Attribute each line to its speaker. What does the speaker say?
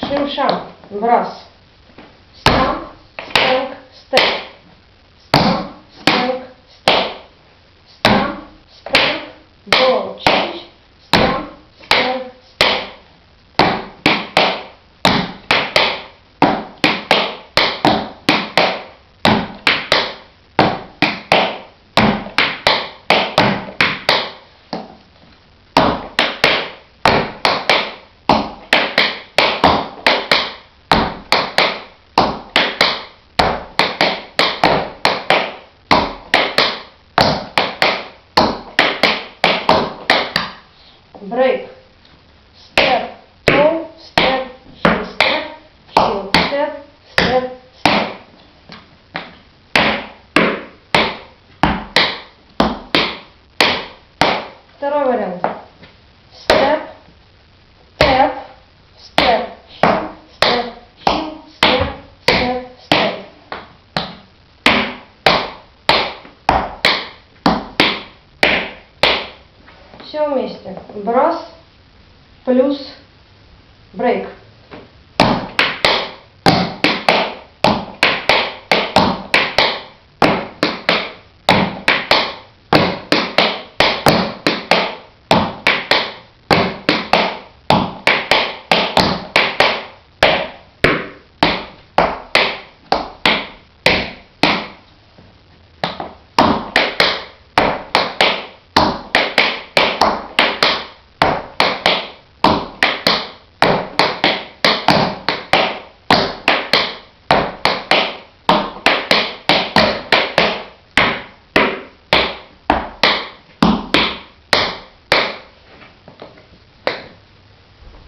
Speaker 1: Шим-шам. Брас. Стамп, стэнк, степ. Стамп, стэнк, степ. Стамп, стэнк, go, change. Стамп, стэнк, степ. Break. Step, toe, step, heel, step, step, step. Второй вариант. Step, tap, step, heel, step, step, step. Все вместе. Брас плюс брейк.